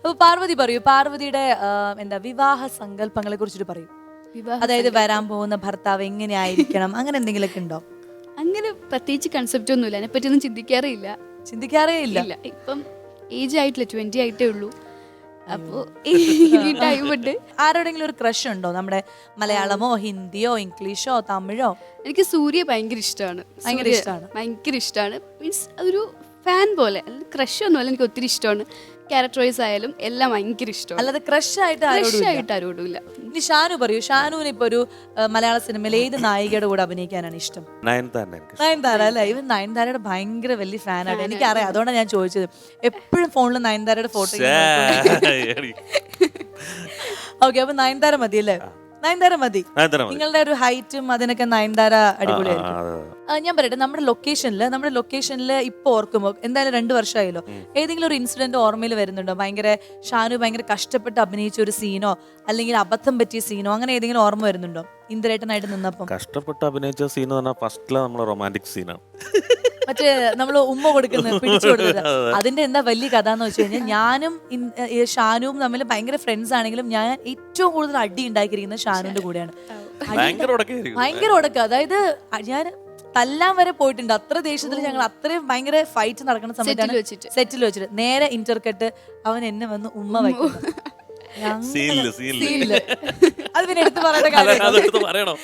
അപ്പൊ പാർവതി പറയൂ, പാർവതിയുടെ എന്താ വിവാഹ സങ്കല്പങ്ങളെ കുറിച്ചിട്ട് പറയൂ. അതായത് വരാൻ പോകുന്ന ഭർത്താവ് എങ്ങനെയായിരിക്കണം, അങ്ങനെ എന്തെങ്കിലുമൊക്കെ ഉണ്ടോ? അങ്ങനെ പ്രത്യേകിച്ച് കൺസെപ്റ്റ് ഒന്നുമില്ല, അതിനെ പറ്റി ഒന്നും ചിന്തിക്കാറേ ഇല്ല. ഇപ്പം ഏജ് ആയിട്ടില്ല, 20 ആയിട്ടേ ഉള്ളൂ. അപ്പോ ഇനി ടൈം ഉണ്ട്. ആരോടെങ്കിലും ഒരു ക്രഷ് ഉണ്ടോ? നമ്മുടെ മലയാളമോ ഹിന്ദിയോ ഇംഗ്ലീഷോ തമിഴോ? എനിക്ക് സൂര്യ ഭയങ്കര ഇഷ്ടമാണ്. ഭയങ്കര ഇഷ്ടമാണ്. മീൻസ് അതൊരു ഫാൻ പോലെ, ക്രഷ് ഒന്നുമല്ല, എനിക്ക് ഒത്തിരി ഇഷ്ടമാണ്. ക്യാരക്ടർ വൈസ് ആയാലും എല്ലാം ഭയങ്കര ഇഷ്ടമാണ്. അല്ലാതെ ക്രഷ് ആയിട്ട് ആരോടും ഇല്ല. ഇനി ഷാനു പറയൂ, ഷാനുവിന് ഇപ്പൊ ഒരു മലയാള സിനിമയിൽ ഏത് നായികയുടെ കൂടെ അഭിനയിക്കാനാണ് ഇഷ്ടം? നയൻതാര അല്ലേ? ഇവൻ നയൻതാരയുടെ ഭയങ്കര വലിയ ഫാനാണ്, എനിക്കറിയാം. അതുകൊണ്ടാണ് ഞാൻ ചോദിച്ചത്. എപ്പോഴും ഫോണിൽ നയൻതാരയുടെ ഫോട്ടോ. ഓക്കെ, അപ്പൊ നയൻതാര മതി അല്ലേ? നയൻതാര മതി. നിങ്ങളുടെ ഒരു ഹൈറ്റും അതിനൊക്കെ നയൻതാര അടിപൊളിയായിരിക്കും. ഞാൻ പറയട്ടെ, നമ്മുടെ ലൊക്കേഷനിൽ ഇപ്പൊ ഓർക്കുമ്പോ എന്തായാലും 2 വർഷമായല്ലോ, ഏതെങ്കിലും ഒരു ഇൻസിഡന്റ് ഓർമ്മയിൽ വരുന്നുണ്ടോ? ഷാനു ഭയങ്കര കഷ്ടപ്പെട്ട് അഭിനയിച്ച ഒരു സീനോ അല്ലെങ്കിൽ അബദ്ധം പറ്റിയ സീനോ അങ്ങനെ ഏതെങ്കിലും ഓർമ്മ വരുന്നുണ്ടോ? ഇന്ദ്രേട്ടനായിട്ട് നിന്നപ്പം കഷ്ടപ്പെട്ട് അഭിനയിച്ച സീൻ എന്ന് പറഞ്ഞാൽ ഫസ്റ്റിലെ നമ്മളെ റൊമാൻറ്റിക് സീനാണ്. മറ്റേ നമ്മള് ഉമ്മ കൊടുക്കുന്നത്, പിടിച്ചു കൊടുത്തത്. അതിന്റെ എന്താ വലിയ കഥ എന്ന് വെച്ച് കഴിഞ്ഞാൽ, ഞാനും ഷാനുവും തമ്മിൽ ഭയങ്കര ഫ്രണ്ട്സ് ആണെങ്കിലും ഞാൻ ഏറ്റവും കൂടുതൽ അടി ഉണ്ടാക്കിയിരിക്കുന്നത് ഷാനുവിന്റെ കൂടെയാണ്. ഭയങ്കര ഉടക്ക. അതായത് ഞാൻ തല്ലാൻ വരെ പോയിട്ടുണ്ട്. അത്ര ദേഷ്യത്തിൽ ഞങ്ങൾ അത്രയും ഭയങ്കര ഫൈറ്റ് നടക്കുന്ന സമയത്താണ് സെറ്റിൽ വെച്ചിട്ട് നേരെ ഇന്റർകട്ട് അവൻ എന്നെ വന്ന് ഉമ്മ വയ്ക്കുന്നത്. അത് പിന്നെ എടുത്ത് പറയണോ?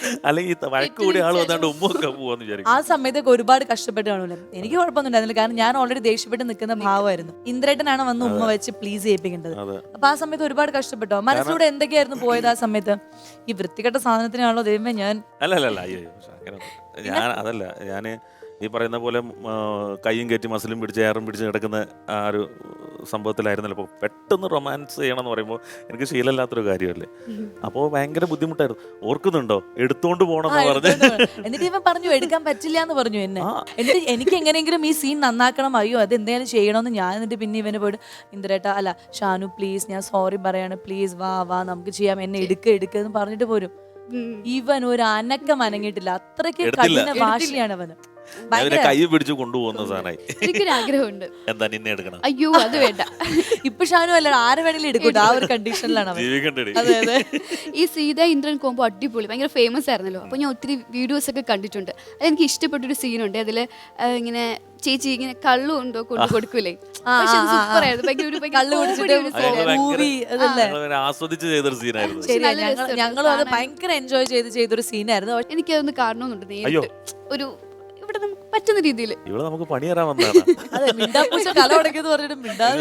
ആ സമയത്തൊക്കെ ഒരുപാട് കഷ്ടപ്പെട്ട് കാണൂല. എനിക്ക് കുഴപ്പമൊന്നും ഉണ്ടായിരുന്നില്ല, കാരണം ഞാൻ ഓൾറെഡി ദേഷ്യപ്പെട്ട് നിൽക്കുന്ന ഭാവമായിരുന്നു. ഇന്ദ്രേട്ടനാണ് വന്ന് ഉമ്മ വെച്ച് പ്ലീസ് ചെയ്യിപ്പിക്കേണ്ടത്. അപ്പൊ ആ സമയത്ത് ഒരുപാട് കഷ്ടപ്പെട്ടോ. മനസ്സിലൂടെ എന്തൊക്കെയായിരുന്നു പോയത് ആ സമയത്ത്? ഈ വൃത്തികെട്ട സാധനത്തിനാണല്ലോ ദൈവമേ ഞാൻ ഞാന് ഈ പറയുന്ന പോലെ കയ്യും കയറ്റി മസിലും പിടിച്ച് ഏറും പിടിച്ച് കിടക്കുന്ന ആ ഒരു സംഭവത്തിലായിരുന്നല്ലോ. അപ്പോൾ പെട്ടെന്ന് റൊമാൻസ് ചെയ്യണമെന്ന് പറയുമ്പോൾ എനിക്ക് ശീലമില്ലാത്തൊരു കാര്യമല്ലേ. അപ്പോൾ ഭയങ്കര ബുദ്ധിമുട്ടായിരുന്നു. ഓർക്കുന്നുണ്ടോ? എടുത്തോണ്ട് പോകണമെന്ന് പറഞ്ഞു. എന്നിട്ട് ഇവൻ പറഞ്ഞു എടുക്കാൻ പറ്റില്ല എന്ന് പറഞ്ഞു എന്നെ. എന്നിട്ട് എനിക്ക് എങ്ങനെയെങ്കിലും ഈ സീൻ നന്നാക്കണം, അയ്യോ അത് എന്തായാലും ചെയ്യണമെന്ന് ഞാൻ. എന്നിട്ട് പിന്നെ ഇവന് പോയിട്ട് ഇന്ദ്രേട്ട അല്ല ഷാനു പ്ലീസ്, ഞാൻ സോറി പറയാണ്, പ്ലീസ് വാ നമുക്ക് ചെയ്യാം, എന്നെ എടുക്കെന്ന് പറഞ്ഞിട്ട് പോരും. ഇവൻ ഒരു അനക്കം അനങ്ങിയിട്ടില്ല. അത്രയ്ക്ക് കഠിന ഭാഷയാണ് അവന്. കൈ പിടിച്ചു കൊണ്ടുപോകുന്ന സാധനമായി. എനിക്കൊരു ആഗ്രഹമുണ്ട്. എന്താ നിന്നെ എടുക്കണം? അയ്യോ അത് വേണ്ട. ഇപ്പൊ ഷാനു അല്ല, ആരെ വേണമെങ്കിലും എടുക്കൂട്ടോ, ആ ഒരു കണ്ടീഷനിലാണ് അവൻ. ഈ സീത ഇന്ദ്രൻ കോമ്പോ അടിപൊളി, ഭയങ്കര ഫേമസ് ആയിരുന്നല്ലോ. അപ്പൊ ഞാൻ ഒത്തിരി വീഡിയോസ് ഒക്കെ കണ്ടിട്ടുണ്ട്. അതെനിക്ക് ഇഷ്ടപ്പെട്ടൊരു സീനുണ്ട്. അതില് ഇങ്ങനെ ചേച്ചി ഇങ്ങനെ കള്ളു ഉണ്ടോ കൊണ്ട് കൊടുക്കൂലേ, ആസ്വദിച്ച് ചെയ്തൊരു സീനായിരുന്നു. ഞങ്ങളും അത് ഭയങ്കര എൻജോയ് ചെയ്തൊരു സീനായിരുന്നു. എനിക്കതൊന്ന് കാണണമെന്നുണ്ട് നേരിട്ട്, ഒരു ഇവിടെ നമുക്ക് പറ്റുന്ന രീതിയിൽ. ഇവിടെ നമുക്ക് പണി തരാൻ വന്നതാണ്. അതെ, മിണ്ടാപ്പൂച്ച കല ഉടക്കിയെന്ന് പറഞ്ഞിട്ട് മിണ്ടാതെ